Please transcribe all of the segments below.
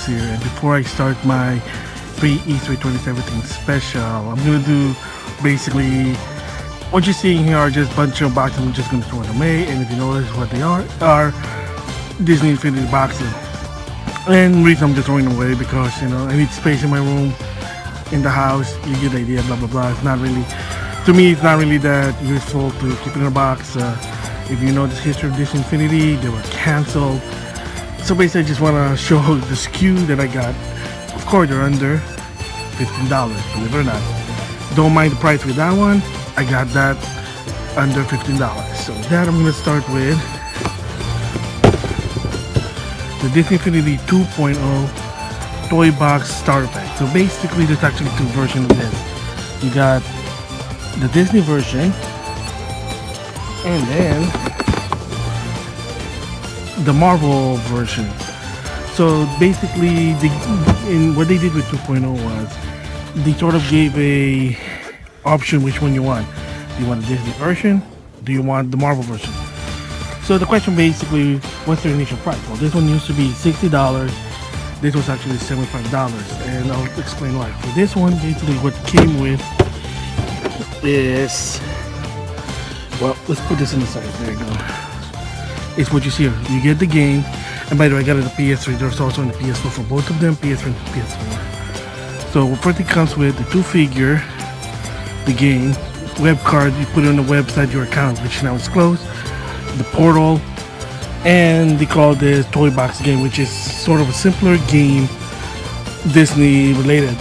box here, and before I start my pre-E3 2017 special, I'm gonna do basically what you're seeing here are just a bunch of boxes. I'm just gonna throw them away, and if you notice what they are Disney Infinity boxes. And the reason I'm just throwing them away because I need space in my room, in the house. You get the idea, blah blah blah. It's not really, to me, it's not really that useful to keep it in a box. If you know the history of Disney Infinity, they were canceled. So basically, I just want to show the SKU that I got. Of course, they're under $15, believe it or not. Don't mind the price with that one. I got that under $15. So that I'm going to start with the Disney Infinity 2.0 Toy Box Starter Pack. So basically, there's actually two versions of this. You got the Disney version, and then the Marvel version. So basically, what they did with 2.0 was they sort of gave a option which one you want. Do you want the Disney version? Do you want the Marvel version? So the question basically, what's their initial price? Well, this one used to be $60. This was actually $75, and I'll explain why. For this one, basically what came with is, well, let's put this on the side. There you go. It's what you see here. You get the game, and by the way, I got it at the PS3. There's also on the PS4 for both of them, PS3 and PS4. So first it comes with the 2-figure, the game, web card. You put it on the website, your account, which now is closed. The portal, and they call this Toy Box game, which is sort of a simpler game, Disney related.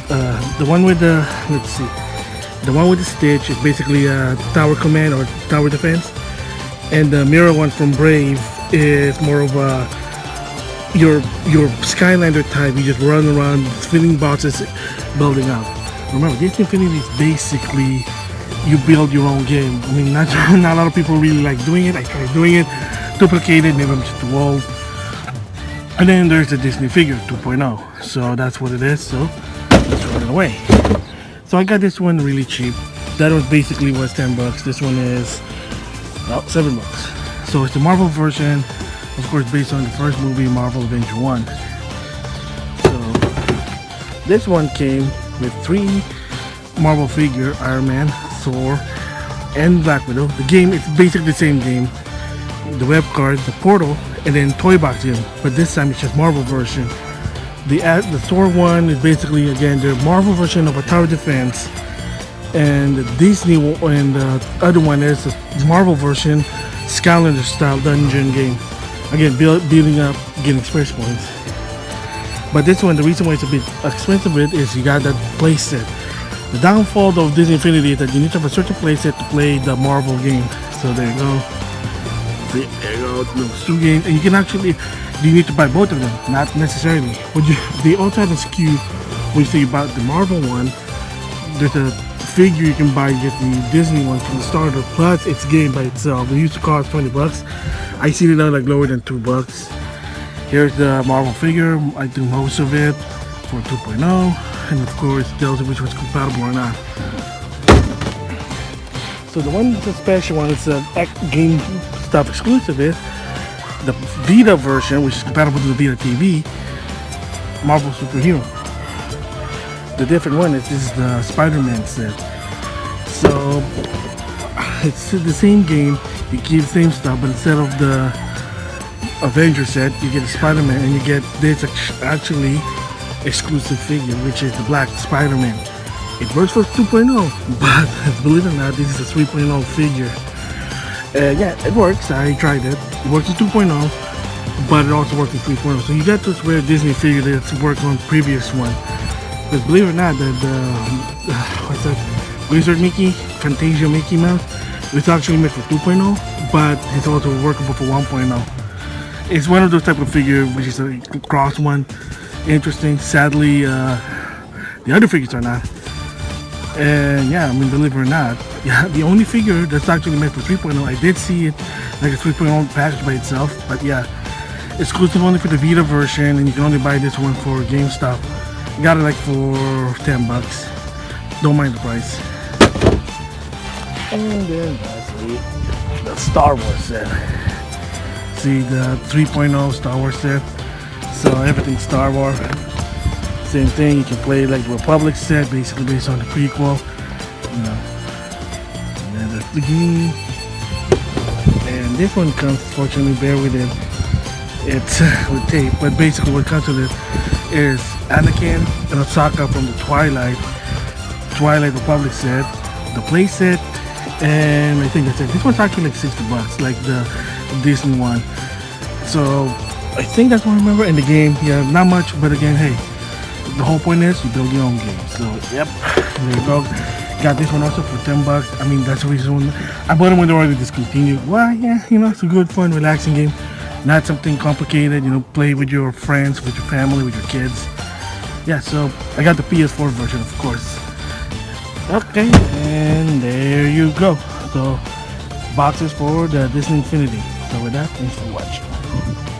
The one with the, let's see, the one with the Stitch is basically a tower command or tower defense, and the mirror one from Brave is more of a your Skylander type. You just run around filling boxes, building up. Remember, Disney Infinity is basically you build your own game. I mean, not a lot of people really like doing it. I tried doing it, duplicated, maybe I'm just too old. And then there's the Disney figure 2.0. So that's what it is. So let's throw it away. So I got this one really cheap. That was basically was $10. This one is about $7. So it's the Marvel version, of course, based on the first movie, Marvel Avenger 1. So this one came with 3 Marvel figure, Iron Man, Thor, and Black Widow. The game is basically the same game. The web card, the portal, and then Toy Box game. But this time it's just Marvel version. The Thor one is basically, again, the Marvel version of a tower defense. And the Disney and the other one is the Marvel version, Skylander style dungeon game. Again, building up, getting experience points. But this one, the reason why it's a bit expensive is you got that playset. The downfall of Disney Infinity is that you need to have a certain playset to play the Marvel game. So there you go. See, there you go. Those 2 games, and you can actually, you need to buy both of them. Not necessarily. They also have a SKU when you say about the Marvel one. There's a figure you can buy, get the Disney one from the starter, plus its game by itself. It used to cost $20. I see it now like lower than $2. Here's the Marvel figure. I do most of it for 2.0. And of course, it tells you which was compatible or not. So the one that's a special one is the game stuff exclusive is the Vita version, which is compatible to the Vita TV, Marvel Superhero. The different one is this is the Spider-Man set. So it's the same game, you keep the same stuff, but instead of the Avenger set, you get a Spider-Man, and you get this actually exclusive figure, which is the Black Spider-Man. It works for 2.0, but believe it or not, this is a 3.0 figure. Yeah, it works. I tried it. It works in 2.0, but it also works in 3.0. So you got this rare Disney figure that's worked on previous one. Because believe it or not, what's that? Wizard Mickey, Fantasia Mickey Mouse, it's actually made for 2.0, but it's also workable for 1.0. It's one of those type of figure which is a cross one. Interesting. Sadly, the other figures are not. And yeah, I mean, believe it or not, yeah, the only figure that's actually made for 3.0, I did see it like a 3.0 package by itself, but yeah, exclusive only for the Vita version, and you can only buy this one for GameStop. Got it like for $10. Don't mind the price. And then lastly, the Star Wars set. See the 3.0 Star Wars set. So everything Star Wars. same thing. You can play like the Republic set, basically based on the prequel. You know, and then that's the game. And this one comes, fortunately, bear with it. It's with tape, but basically what comes with it is Anakin and Osaka from the Twilight Republic set, the play set, and I think that's it. This one's actually like $60, like the Disney one. So I think that's what I remember in the game. Yeah, not much, but again, hey, the whole point is you build your own game. So yep, there you go. Got this one also for $10. I mean, that's the reason I bought it when they already discontinued. Why? Yeah, you know, it's a good, fun, relaxing game. Not something complicated. You know, play with your friends, with your family, with your kids. Yeah, so I got the PS4 version, of course. Okay, and there you go. So boxes for the Disney Infinity. So with that, thanks for watching.